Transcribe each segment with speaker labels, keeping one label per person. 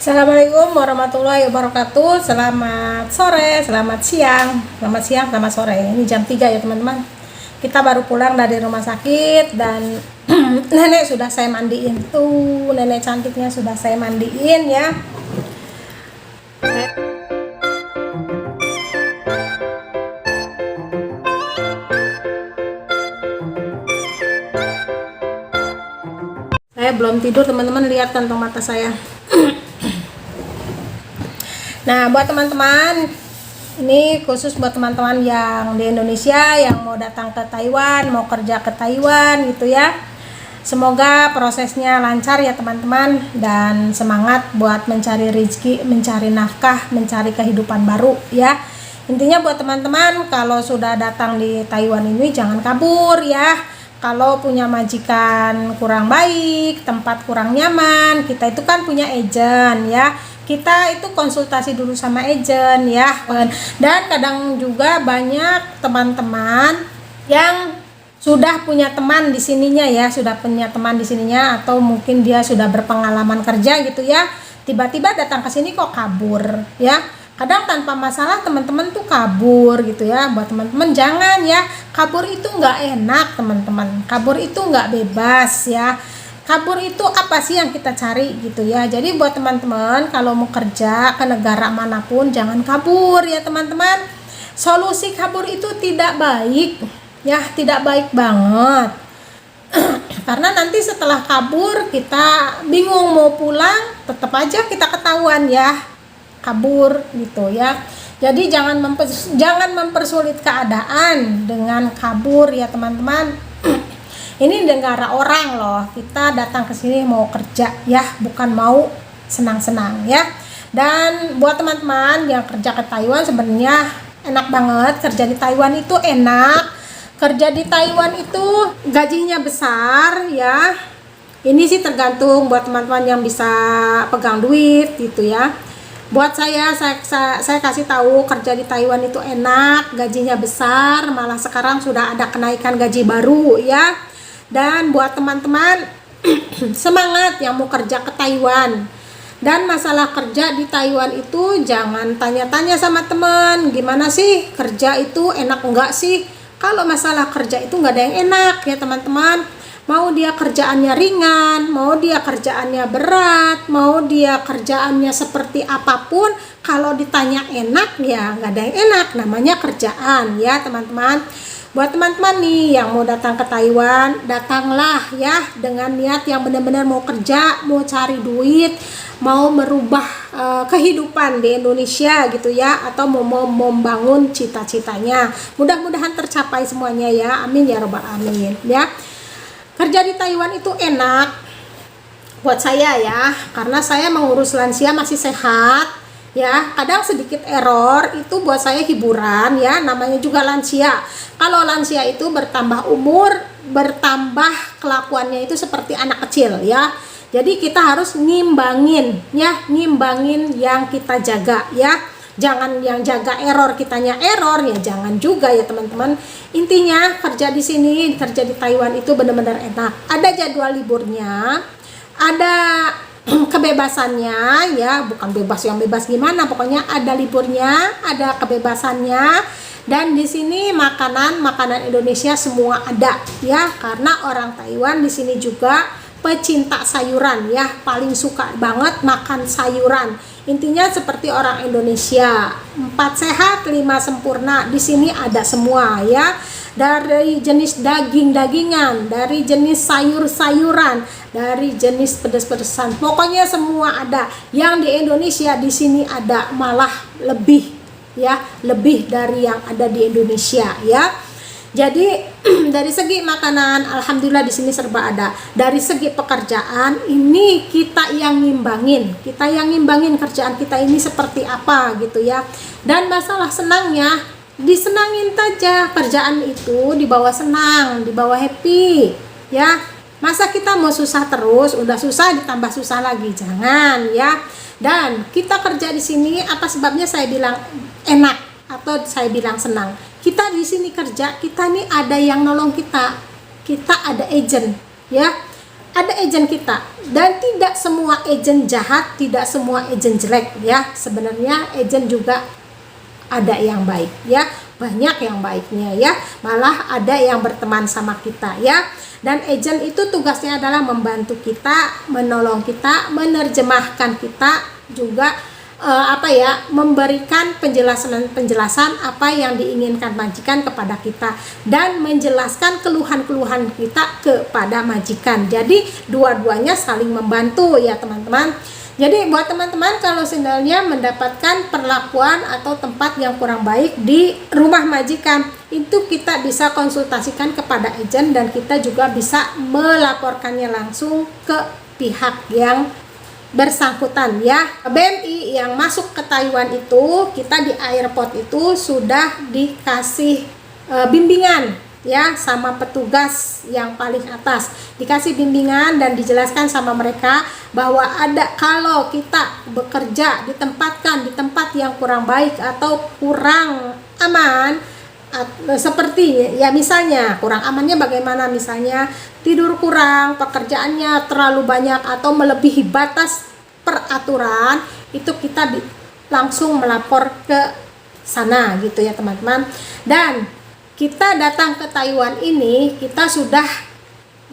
Speaker 1: Assalamualaikum warahmatullahi wabarakatuh. Selamat sore, selamat siang, selamat sore. Ini jam 3 ya teman-teman. Kita baru pulang dari rumah sakit dan nenek sudah saya mandiin. Tuh, nenek cantiknya sudah saya mandiin ya. Saya belum tidur teman-teman, lihat kantong mata saya. Nah, buat teman-teman, ini khusus buat teman-teman yang di Indonesia yang mau datang ke Taiwan, mau kerja ke Taiwan gitu ya. Semoga prosesnya lancar ya teman-teman, dan semangat buat mencari rezeki, mencari nafkah, mencari kehidupan baru ya. Intinya buat teman-teman, kalau sudah datang di Taiwan ini jangan kabur ya. Kalau punya majikan kurang baik, tempat kurang nyaman, kita itu kan punya agent ya. Kita itu konsultasi dulu sama agent ya. Dan kadang juga banyak teman-teman yang sudah punya teman di sininya ya, sudah punya teman di sininya, atau mungkin dia sudah berpengalaman kerja gitu ya. Tiba-tiba datang ke sini kok kabur ya. Kadang tanpa masalah teman-teman tuh kabur gitu ya. Buat teman-teman jangan ya, kabur itu nggak enak teman-teman, kabur itu nggak bebas ya. Kabur itu apa sih yang kita cari gitu ya. Jadi buat teman-teman kalau mau kerja ke negara manapun jangan kabur ya teman-teman. Solusi kabur itu tidak baik ya, tidak baik banget. Karena nanti setelah kabur kita bingung mau pulang, tetap aja kita ketahuan ya kabur gitu ya. Jadi jangan mempersulit keadaan dengan kabur ya teman-teman. Ini negara orang loh, kita datang ke sini mau kerja ya, bukan mau senang-senang ya. Dan buat teman-teman yang kerja ke Taiwan sebenarnya enak banget, kerja di Taiwan itu enak. Kerja di Taiwan itu gajinya besar ya. Ini sih tergantung buat teman-teman yang bisa pegang duit gitu ya. Buat saya kasih tahu kerja di Taiwan itu enak, gajinya besar, malah sekarang sudah ada kenaikan gaji baru ya. Dan buat teman-teman semangat yang mau kerja ke Taiwan. Dan masalah kerja di Taiwan itu jangan tanya-tanya sama teman, gimana sih kerja itu enak enggak sih? Kalau masalah kerja itu nggak ada yang enak ya teman-teman. Mau dia kerjaannya ringan, mau dia kerjaannya berat, mau dia kerjaannya seperti apapun, kalau ditanya enak ya nggak ada yang enak, namanya kerjaan ya teman-teman. Buat teman-teman nih yang mau datang ke Taiwan, datanglah ya dengan niat yang benar-benar mau kerja, mau cari duit, mau merubah kehidupan di Indonesia gitu ya, atau mau membangun cita-citanya. Mudah-mudahan tercapai semuanya ya, amin ya robbal alamin ya. Kerja di Taiwan itu enak buat saya ya, karena saya mengurus lansia masih sehat ya. Kadang sedikit error itu buat saya hiburan ya, namanya juga lansia. Kalau lansia itu bertambah umur, bertambah kelakuannya itu seperti anak kecil ya. Jadi kita harus ngimbangin ya, ngimbangin yang kita jaga ya. Jangan yang jaga error kitanya error ya, jangan juga ya teman-teman. Intinya kerja di sini, kerja di Taiwan itu benar-benar enak. Ada jadwal liburnya, ada kebebasannya ya, bukan bebas yang bebas gimana, pokoknya ada liburnya, ada kebebasannya. Dan di sini makanan Indonesia semua ada ya, karena orang Taiwan di sini juga pecinta sayuran ya, paling suka banget makan sayuran. Intinya seperti orang Indonesia, 4 sehat 5 sempurna di sini ada semua ya. Dari jenis daging-dagingan, dari jenis sayur-sayuran, dari jenis pedas-pedasan, pokoknya semua ada. Yang di Indonesia di sini ada, malah lebih ya, lebih dari yang ada di Indonesia ya. Jadi dari segi makanan alhamdulillah di sini serba ada. Dari segi pekerjaan ini kita yang ngimbangin kerjaan kita ini seperti apa gitu ya. Dan masalah senangnya disenangin saja, kerjaan itu dibawa senang, dibawa happy ya. Masa kita mau susah terus, udah susah ditambah susah lagi, jangan ya. Dan kita kerja di sini apa sebabnya saya bilang enak atau saya bilang senang? Kita di sini kerja, kita nih ada yang nolong kita ada agent ya. ada agent kita, dan tidak semua agent jahat, tidak semua agent jelek ya. Sebenarnya agent juga ada yang baik ya, banyak yang baiknya ya, malah ada yang berteman sama kita ya. Dan agent itu tugasnya adalah membantu kita, menolong kita, menerjemahkan kita juga, memberikan penjelasan apa yang diinginkan majikan kepada kita, dan menjelaskan keluhan-keluhan kita kepada majikan. Jadi dua-duanya saling membantu ya teman-teman. Jadi buat teman-teman, kalau seandainya mendapatkan perlakuan atau tempat yang kurang baik di rumah majikan, itu kita bisa konsultasikan kepada agent, dan kita juga bisa melaporkannya langsung ke pihak yang bersangkutan ya. BMI yang masuk ke Taiwan itu, kita di airport itu sudah dikasih bimbingan ya sama petugas yang paling atas, dikasih bimbingan dan dijelaskan sama mereka bahwa kalau kita bekerja ditempatkan di tempat yang kurang baik atau kurang aman, seperti ya misalnya kurang amannya bagaimana, misalnya tidur kurang, pekerjaannya terlalu banyak atau melebihi batas peraturan, itu kita langsung melapor ke sana gitu ya teman-teman. Dan kita datang ke Taiwan ini, kita sudah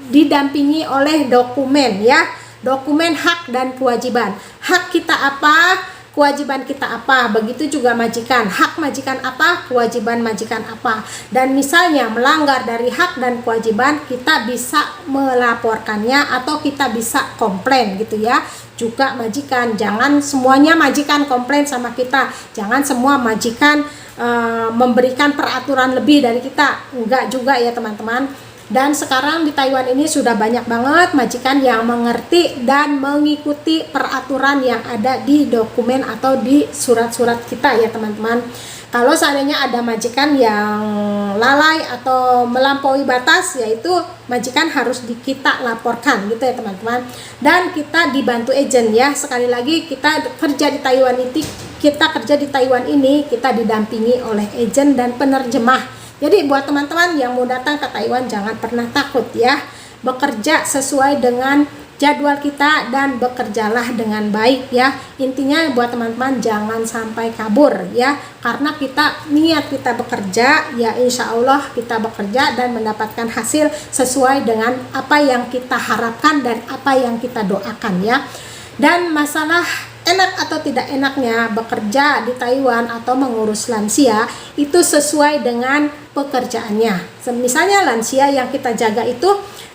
Speaker 1: didampingi oleh dokumen ya, dokumen hak dan kewajiban. Hak kita apa, kewajiban kita apa, begitu juga majikan, hak majikan apa, kewajiban majikan apa. Dan misalnya melanggar dari hak dan kewajiban, kita bisa melaporkannya atau kita bisa komplain gitu ya. Juga majikan, jangan semuanya majikan komplain sama kita, jangan semua majikan memberikan peraturan lebih dari kita, enggak juga ya teman-teman. Dan sekarang di Taiwan ini sudah banyak banget majikan yang mengerti dan mengikuti peraturan yang ada di dokumen atau di surat-surat kita ya teman-teman. Kalau seandainya ada majikan yang lalai atau melampaui batas, yaitu majikan harus kita laporkan gitu ya teman-teman. Dan kita dibantu agent ya. Sekali lagi, kita kerja di Taiwan ini kita didampingi oleh agent dan penerjemah. Jadi buat teman-teman yang mau datang ke Taiwan, jangan pernah takut ya. Bekerja sesuai dengan jadwal kita dan bekerjalah dengan baik ya. Intinya buat teman-teman jangan sampai kabur ya, karena niat kita bekerja ya, insya Allah kita bekerja dan mendapatkan hasil sesuai dengan apa yang kita harapkan dan apa yang kita doakan ya. Dan masalah enak atau tidak enaknya bekerja di Taiwan atau mengurus lansia itu sesuai dengan pekerjaannya. Misalnya lansia yang kita jaga itu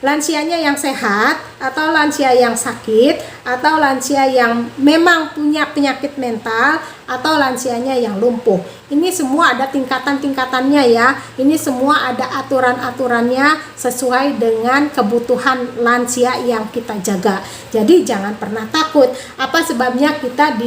Speaker 1: lansianya yang sehat atau lansia yang sakit atau lansia yang memang punya penyakit mental atau lansianya yang lumpuh. Ini semua ada tingkatan-tingkatannya ya. Ini semua ada aturan-aturannya sesuai dengan kebutuhan lansia yang kita jaga. Jadi jangan pernah takut. Apa sebabnya kita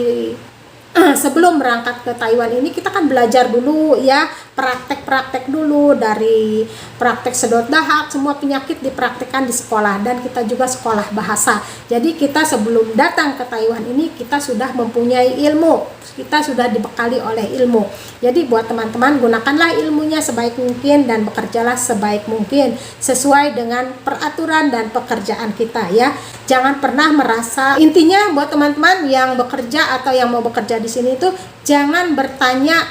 Speaker 1: sebelum berangkat ke Taiwan ini kita kan belajar dulu ya, praktek dulu, dari praktek sedot dahak, semua penyakit dipraktekkan di sekolah, dan kita juga sekolah bahasa. Jadi kita sebelum datang ke Taiwan ini kita sudah mempunyai ilmu, kita sudah dibekali oleh ilmu. Jadi buat teman-teman, gunakanlah ilmunya sebaik mungkin dan bekerjalah sebaik mungkin sesuai dengan peraturan dan pekerjaan kita ya. Jangan pernah merasa, intinya buat teman-teman yang bekerja atau yang mau bekerja di sini itu jangan bertanya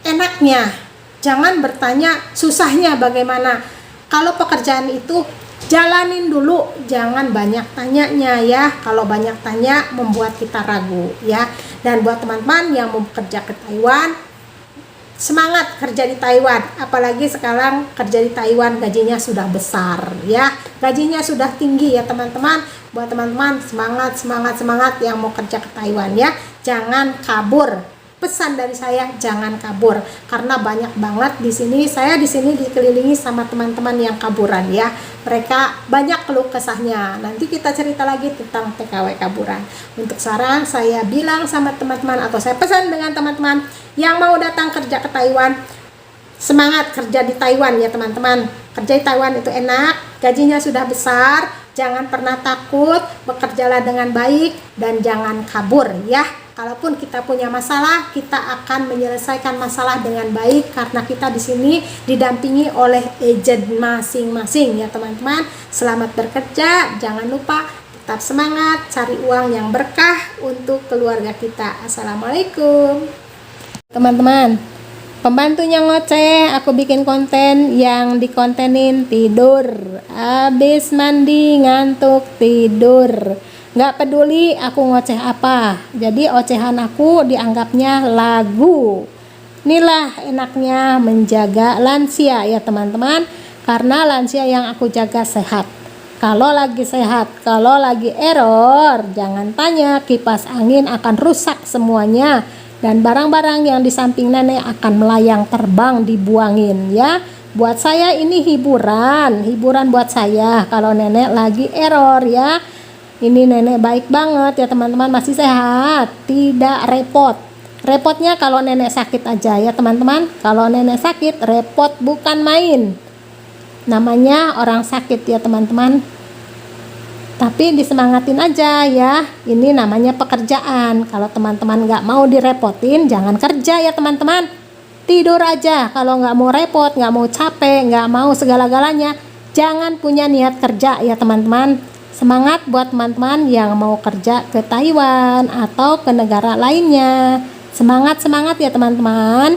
Speaker 1: enaknya, jangan bertanya susahnya bagaimana. Kalau pekerjaan itu jalanin dulu, jangan banyak tanyanya ya. Kalau banyak tanya membuat kita ragu ya. Dan buat teman-teman yang mau bekerja ke Taiwan, semangat kerja di Taiwan. Apalagi sekarang kerja di Taiwan gajinya sudah besar ya, gajinya sudah tinggi ya teman-teman. Buat teman-teman semangat yang mau kerja ke Taiwan ya, jangan kabur. Pesan dari saya, jangan kabur, karena banyak banget di sini. Saya di sini dikelilingi sama teman-teman yang kaburan ya. Mereka banyak keluh kesahnya. Nanti kita cerita lagi tentang TKW kaburan. Untuk sekarang saya bilang sama teman-teman, atau saya pesan dengan teman-teman yang mau datang kerja ke Taiwan, semangat kerja di Taiwan ya teman-teman. Kerja di Taiwan itu enak, gajinya sudah besar. Jangan pernah takut, bekerjalah dengan baik dan jangan kabur ya. kalaupun kita punya masalah, kita akan menyelesaikan masalah dengan baik karena kita di sini didampingi oleh agent masing-masing ya teman-teman. Selamat bekerja, jangan lupa tetap semangat, cari uang yang berkah untuk keluarga kita. Assalamualaikum. Teman-teman, pembantunya ngoceh, aku bikin konten yang dikontenin tidur. Habis mandi ngantuk tidur. Nggak peduli aku ngoceh apa, jadi ocehan aku dianggapnya lagu. Inilah enaknya menjaga lansia ya teman-teman, karena lansia yang aku jaga sehat. Kalau lagi sehat, kalau lagi error, jangan tanya, kipas angin akan rusak semuanya. Dan barang-barang yang di samping nenek akan melayang terbang dibuangin ya. Buat saya ini hiburan buat saya kalau nenek lagi error ya. Ini nenek baik banget ya teman-teman, masih sehat, tidak repot. Repotnya kalau nenek sakit aja ya teman-teman. Kalau nenek sakit repot bukan main. Namanya orang sakit ya teman-teman. Tapi disemangatin aja ya. Ini namanya pekerjaan. Kalau teman-teman nggak mau direpotin, jangan kerja ya teman-teman. Tidur aja. Kalau nggak mau repot, nggak mau capek, nggak mau segala-galanya, jangan punya niat kerja ya teman-teman. Semangat buat teman-teman yang mau kerja ke Taiwan atau ke negara lainnya. Semangat ya teman-teman.